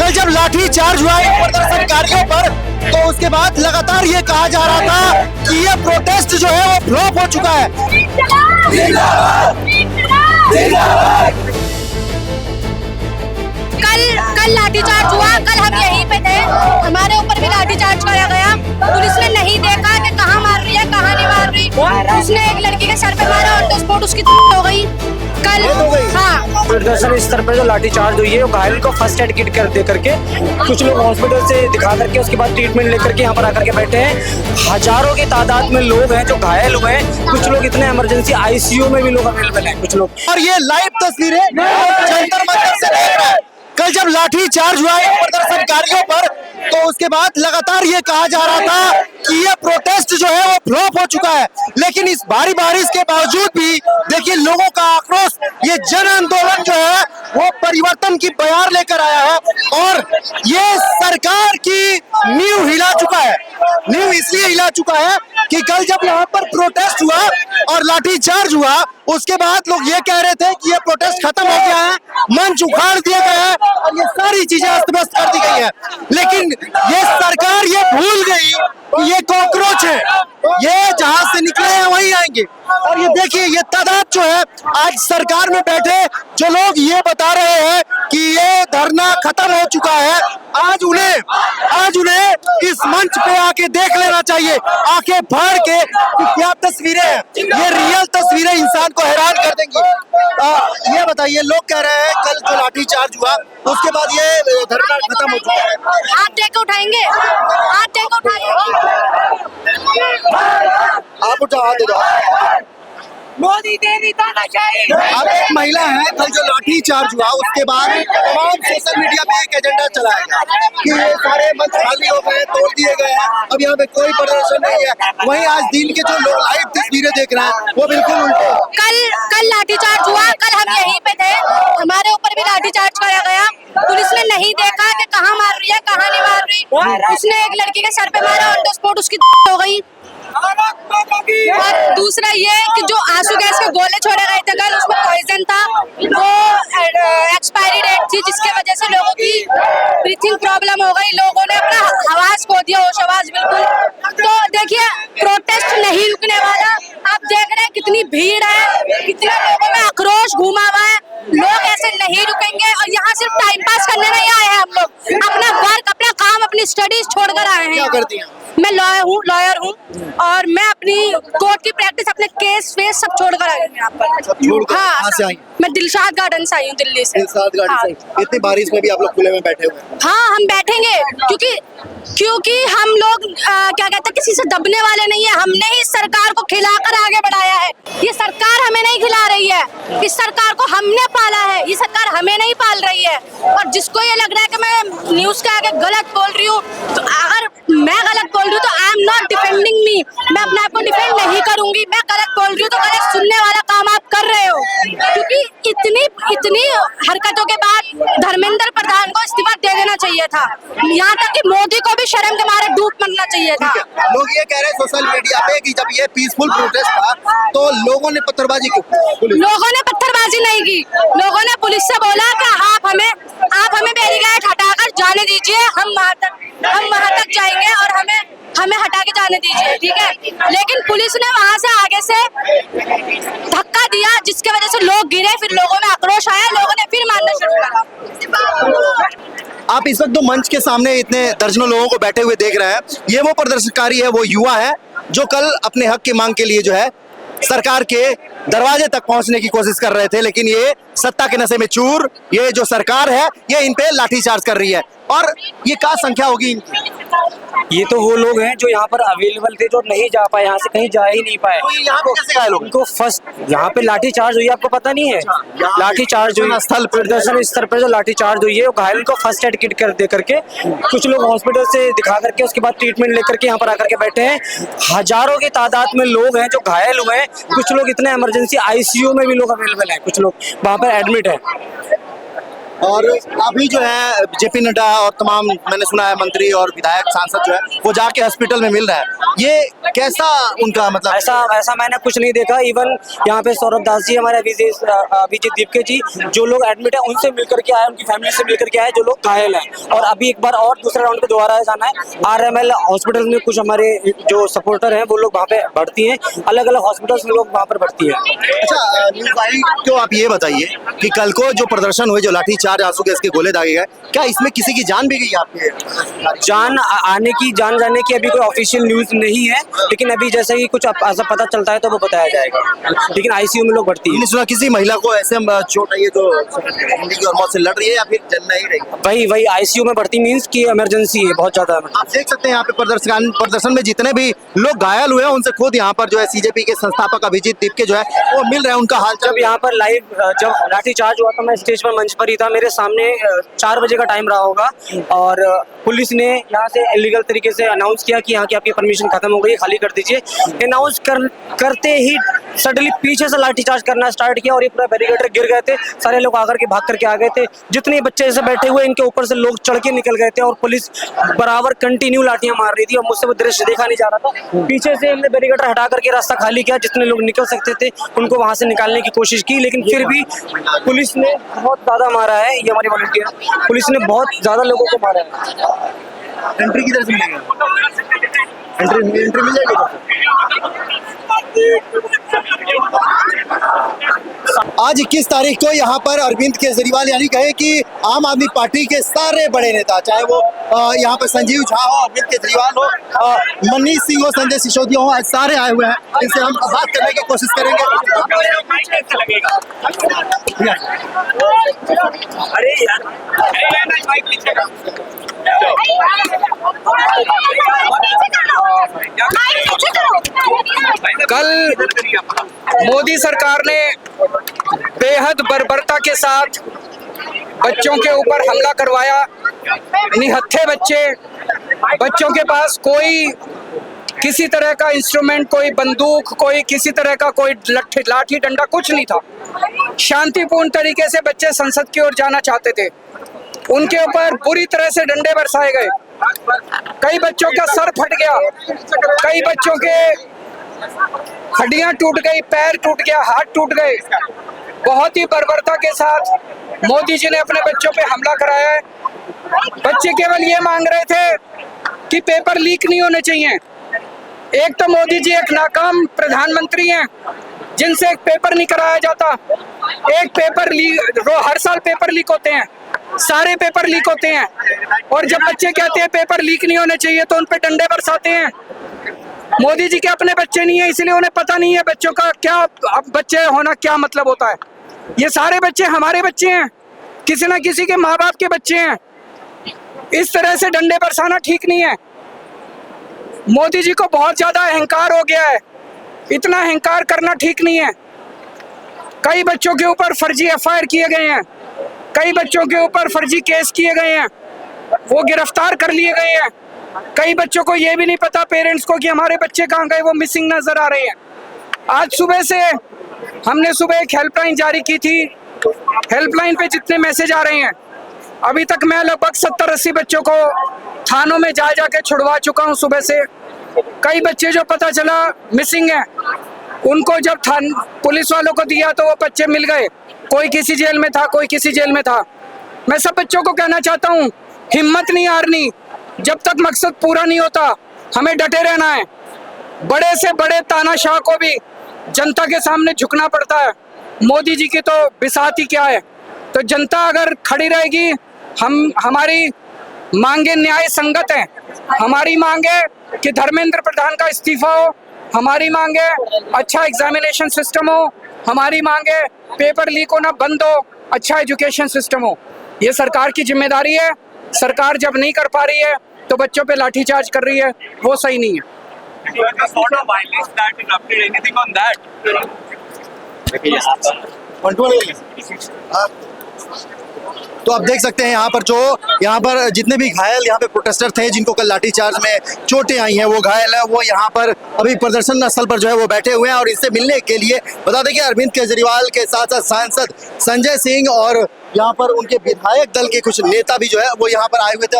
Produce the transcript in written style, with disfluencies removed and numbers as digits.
कल जब लाठी चार्ज हुआ इन प्रदर्शनकारियों पर तो उसके बाद लगातार ये कहा जा रहा था कि ये प्रोटेस्ट जो है वो फ्लॉप हो चुका है। कल लाठीचार्ज हुआ, कल हम यहीं पे थे, हमारे ऊपर भी लाठीचार्ज करा गया। पुलिस ने नहीं देखा कि कहाँ मार रही है कहाँ नहीं मार रही। उसने एक लड़की के सर पे मारा और तो स्पॉट उसकी हो गई कल। हाँ, प्रदर्शन स्तर पर जो लाठीचार्ज हुई है वो घायल को फर्स्ट एड किट कर दे करके कुछ लोग हॉस्पिटल से दिखा करके उसके बाद ट्रीटमेंट लेकर के यहाँ पर आकर के बैठे हैं। हजारों की तादाद में लोग हैं जो घायल हुए हैं, कुछ लोग इतने इमरजेंसी आईसीयू में भी लोग अवेलेबल हैं कुछ लोग। और ये लाइव तस्वीरें जंतर मंतर से देख रहे हैं। कल जब लाठी चार्ज हुआ इन प्रदर्शनकारियों पर तो उसके बाद लगातार ये कहा जा रहा था कि ये प्रोटेस्ट जो है वो फ्लॉप हो चुका है, लेकिन इस भारी बारिश के बावजूद भी देखिए लोगों का आक्रोश, ये जन आंदोलन जो है वो परिवर्तन की बयार लेकर आया है और ये सरकार की नींव हिला चुका है। नींव इसलिए हिला चुका है कि कल जब यहाँ पर प्रोटेस्ट हुआ और लाठी चार्ज हुआ उसके बाद लोग ये कह रहे थे कि ये प्रोटेस्ट खत्म हो गया है, मंच उखाड़ दिया गया है और ये सारी चीजें अस्त व्यस्त कर दी गई है, लेकिन ये सरकार ये भूल गई कि ये कॉकरोच है, ये जहां से निकले हैं वहीं आएंगे। और ये देखिए ये तादाद जो है आज सरकार में बैठे जो लोग ये बता रहे हैं कि ये धरना खत्म हो चुका है, आज उन्हें इस मंच पे आके देख लेना चाहिए, आंखें फाड़ के कि क्या तस्वीरें हैं, ये रियल तस्वीरें इंसान को हैरान कर देंगी। ये बताइए, लोग कह रहे हैं कल जो लाठी चार्ज हुआ उसके बाद ये धरना खत्म हो चुका है। हाथ दे के उठाएंगे, हाथ दे के उठाएंगे। आप उठा हाथ दे दो। मोदी दे देता नशाई। अब एक महिला है, कल जो लाठी चार्ज हुआ उसके बाद तमाम सोशल मीडिया पे एक एजेंडा चलाया कि ये सारे मंच खाली हो गए, तोड़ दिए गए हैं, अब यहाँ पे कोई प्रदर्शन नहीं है। वहीं आज दिन के जो लोग लाइव तस्वीरें देख रहे हैं वो बिल्कुल उल्टे। कल लाठीचार्ज हुआ, कल हम यहीं पे थे, हमारे ऊपर भी लाठीचार्ज करा गया। पुलिस ने नहीं देखा कि कहाँ मार रही है कहाँ नहीं मार रही। उसने एक लड़की के सर पे मारा और तो स्पॉट उसकी हो गई। और दूसरा ये कि जो आंसू गैस के गोले छोड़े गए थे कल, उसमें पॉइजन था, वो एक्सपायरी डेट थी, जिसके वजह से लोगों की ब्रीथिंग प्रॉब्लम हो गई, लोगों ने अपना आवाज खो दिया, होश आवाज बिल्कुल। तो देखिए प्रोटेस्ट नहीं रुकने वाला। आप देख रहे हैं कितनी भीड़ है, कितने लोगों में आक्रोश घूमा हुआ है, लोग ऐसे नहीं रुकेंगे। और यहाँ सिर्फ टाइम पास करने नहीं आए हैं हम लोग, अपना वर्क, अपना काम, अपनी स्टडीज छोड़कर आए हैं। क्या करती हैं? मैं लॉयर हूँ और मैं अपनी कोर्ट की प्रैक्टिस, अपने केस वेस सब छोड़कर आई हूँ यहाँ पर। कहाँ से आई? मैं दिलशाद गार्डन से आई हूँ, दिल्ली से। दिलशाद गार्डन से। इतनी बारिश में भी आप लोग खुले में बैठे हुए हैं? हाँ, हम बैठेंगे क्योंकि हम लोग क्या कहते हैं, किसी से दबने वाले नहीं है। हमने ही सरकार को खिलाकर आगे बढ़ाया है, ये सरकार हमें नहीं खिला रही है, इस सरकार को हमने पाला है, ये सरकार हमें नहीं पाल रही है। और जिसको ये लग रहा है कि मैं न्यूज के आगे गलत बोल रही हूँ, तो अगर मैं गलत बोल रही हूँ तो आई एम नॉट डिफेंडिंग मी, मैं अपने आप को डिफेंड नहीं करूंगी। मैं गलत बोल रही हूँ तो गलत सुनने वाला काम आप कर रहे हो, क्योंकि इतनी हरकतों के बाद धर्मेंद्र प्रधान को इस्तीफा दे देना चाहिए था, यहाँ तक कि मोदी को भी शर्म के मारे डूब मरना चाहिए था। लोग ये कह रहे हैं सोशल मीडिया पे कि जब ये पीसफुल प्रोटेस्ट था तो लोगों ने पत्थरबाजी की। लोगों ने पत्थरबाजी नहीं की, लोगों ने पुलिस से बोला कि आप हमें बैरिकेड हटाकर जाने दीजिए, हम वहाँ तक जाएंगे और हमें हटा के जाने दीजिए, ठीक है। लेकिन पुलिस ने वहाँ से आगे से धक्का दिया, जिसके वजह से लोग गिरे, फिर लोगों में आक्रोश आया, लोगों ने फिर मारना शुरू करा। आप इस वक्त दो मंच के सामने इतने दर्जनों लोगों को बैठे हुए देख रहे हैं, ये वो प्रदर्शनकारी है, वो युवा है जो कल अपने हक की मांग के लिए जो है सरकार के दरवाजे तक पहुंचने की कोशिश कर रहे थे, लेकिन ये सत्ता के नशे में चूर, ये जो सरकार है ये इन पे लाठीचार्ज कर रही है। और ये क्या संख्या होगी इनकी? ये तो वो लोग हैं जो यहाँ पर अवेलेबल थे, जो नहीं जा पाए, यहाँ से कहीं जा ही नहीं पाए। तो यहाँ पे कैसे गए लोग? उनको फर्स्ट यहाँ पे लाठी चार्ज हुई, आपको पता नहीं है? लाठी चार्ज हुई, स्थल प्रदर्शन स्तर पर जो लाठी चार्ज हुई है, वो घायल को फर्स्ट एड किट कर दे करके कुछ लोग हॉस्पिटल से दिखा करके उसके बाद ट्रीटमेंट लेकर के यहाँ पर आकर के बैठे हैं। हजारों की तादाद में लोग हैं जो घायल हुए हैं, कुछ लोग इतने इमरजेंसी आईसीयू में भी लोग अवेलेबल हैं, कुछ लोग वहाँ पर एडमिट है। और अभी जो है जेपी नड्डा और तमाम मैंने सुना है मंत्री और विधायक सांसद जो है वो जाके हॉस्पिटल में मिल रहा है, ये कैसा उनका मतलब? ऐसा मैंने कुछ नहीं देखा। इवन यहाँ पे सौरभ दास जी, हमारे अभिजीत दीपके जी, जो लोग एडमिट है उनसे मिलकर के आए, उनकी फैमिली से मिलकर के आए, जो लोग घायल हैं। और अभी एक बार और दूसरे राउंड पे दोबारा जाना है। RML हॉस्पिटल में कुछ हमारे जो सपोर्टर हैं वो लोग वहाँ पे भर्ती हैं, अलग अलग हॉस्पिटल्स में लोग वहाँ पर भर्ती हैं। अच्छा न्यूज़ भाई, तो आप ये बताइए कि कल को जो प्रदर्शन हुए, जो लाठीचार्ज, आंसू गैस के गोले दागे गए, क्या इसमें किसी की जान भी गई आपके? जान जाने की अभी कोई ऑफिशियल न्यूज नहीं है, लेकिन अभी जैसे ही कुछ ऐसा पता चलता है तो वो बताया जाएगा। लेकिन ICU में लोग भर्ती मैंने सुना किसी महिला को ऐसे चोट आई है जो जिंदगी और मौत से लड़ रही है या फिर जल नहीं रही? वही ICU में भर्ती मींस कि इमरजेंसी है, बहुत ज्यादा। आप देख सकते हैं यहाँ पे प्रदर्शन में जितने भी लोग घायल हुए हैं उनसे खुद यहाँ पर जो है CJP के संस्थापक अभिजीत दीपके जो है वो मिल रहे हैं, उनका हाल। जब यहाँ पर लाइव जब लाठीचार्ज हुआ तो मैं स्टेज पर मंच पर ही था। मेरे सामने 4 बजे का टाइम रहा होगा और पुलिस ने यहाँ से इलीगल तरीके से अनाउंस किया कि यहाँ की आपकी परमिशन खत्म हो गई है, खाली कर दीजिए। अनाउंस करते ही सडनली पीछे से लाठीचार्ज करना स्टार्ट किया और ये पूरा बैरिकेटर गिर गए थे। सारे लोग आकर के भाग करके आ गए थे। जितने बच्चे ऐसे बैठे हुए इनके ऊपर से लोग चढ़ के निकल गए थे और पुलिस बराबर कंटिन्यू लाठियां मार रही थी और मुझसे वो दृश्य देखा नहीं जा रहा था। पीछे से हमने बैरिकेटर हटा करके रास्ता खाली किया, जितने लोग निकल सकते थे उनको वहां से निकालने की कोशिश की, लेकिन फिर भी पुलिस ने बहुत ज्यादा मारा है। ये हमारी वॉलंटियर पुलिस ने बहुत ज्यादा लोगों को मारा है। एंट्री किधर से मिलेगा? एंट्री मिल जाएगी। आज 21 तारीख को यहाँ पर अरविंद केजरीवाल यानी कहे कि आम आदमी पार्टी के सारे बड़े नेता, चाहे वो यहाँ पर संजीव झा हो, अरविंद केजरीवाल हो, मनीष सिंह हो, संजय सिसोदिया हो, आज सारे आए हुए हैं। इनसे हम बात करने की कोशिश करेंगे। अरे यार कल मोदी सरकार ने बेहद बर्बरता के साथ बच्चों के ऊपर हमला करवाया। निहत्थे बच्चों के पास कोई किसी तरह का इंस्ट्रूमेंट, कोई बंदूक, कोई किसी तरह का कोई लाठी डंडा कुछ नहीं था। शांतिपूर्ण तरीके से बच्चे संसद की ओर जाना चाहते थे। उनके ऊपर बुरी तरह से डंडे बरसाए गए। कई बच्चों का सर फट गया, कई बच्चों के हड्डियां टूट गई, पैर टूट गया, हाथ टूट गए। बहुत ही बर्बरता के साथ मोदी जी ने अपने बच्चों पे हमला कराया है। बच्चे केवल ये मांग रहे थे कि पेपर लीक नहीं होने चाहिए। एक तो मोदी जी एक नाकाम प्रधानमंत्री हैं जिनसे एक पेपर नहीं कराया जाता। एक पेपर लीक, हर साल पेपर लीक होते हैं, सारे पेपर लीक होते हैं। और जब बच्चे कहते हैं पेपर लीक नहीं होने चाहिए तो उन पे डंडे बरसाते हैं। मोदी जी के अपने बच्चे नहीं है, इसलिए उन्हें पता नहीं है बच्चों का क्या, बच्चे होना क्या मतलब होता है। ये सारे बच्चे हमारे बच्चे हैं, किसी ना किसी के माँ बाप के बच्चे हैं। इस तरह से डंडे बरसाना ठीक नहीं है। मोदी जी को बहुत ज्यादा अहंकार हो गया है, इतना अहंकार करना ठीक नहीं है। कई बच्चों के ऊपर फर्जी FIR किए गए हैं, कई बच्चों के ऊपर फर्जी केस किए गए हैं, वो गिरफ्तार कर लिए गए हैं। कई बच्चों को ये भी नहीं पता पेरेंट्स को कि हमारे बच्चे कहाँ गए, वो मिसिंग नजर आ रहे हैं। आज सुबह से हमने एक हेल्पलाइन जारी की थी। हेल्पलाइन पे जितने मैसेज आ रहे हैं, अभी तक मैं लगभग 70-80 बच्चों को थानों में जा के छुड़वा चुका हूँ सुबह से। कई बच्चे जो पता चला मिसिंग है, उनको जब पुलिस वालों को दिया तो वो बच्चे मिल गए। कोई किसी जेल में था, कोई किसी जेल में था। मैं सब बच्चों को कहना चाहता हूँ, हिम्मत नहीं हारनी। जब तक मकसद पूरा नहीं होता हमें डटे रहना है। बड़े से बड़े तानाशाह को भी जनता के सामने झुकना पड़ता है। मोदी जी की तो बिसात ही क्या है। तो जनता अगर खड़ी रहेगी, हमारी मांगे न्याय संगत है। हमारी मांग है कि धर्मेंद्र प्रधान का इस्तीफा हो, हमारी मांग है अच्छा एग्जामिनेशन सिस्टम हो, हमारी मांग है पेपर लीक होना बंद हो, अच्छा एजुकेशन सिस्टम हो। ये सरकार की जिम्मेदारी है। सरकार जब नहीं कर पा रही है तो बच्चों पे लाठीचार्ज कर रही है, वो सही नहीं है। तो आप देख सकते हैं यहाँ पर जितने भी घायल यहाँ पे प्रोटेस्टर थे, जिनको कल लाठीचार्ज में चोटें आई हैं, वो घायल है, वो यहाँ पर अभी प्रदर्शन स्थल पर जो है वो बैठे हुए हैं। और इससे मिलने के लिए बता दें कि अरविंद केजरीवाल के साथ साथ सांसद संजय सिंह और यहाँ पर उनके विधायक दल के कुछ नेता भी जो है वो यहाँ पर आए हुए थे।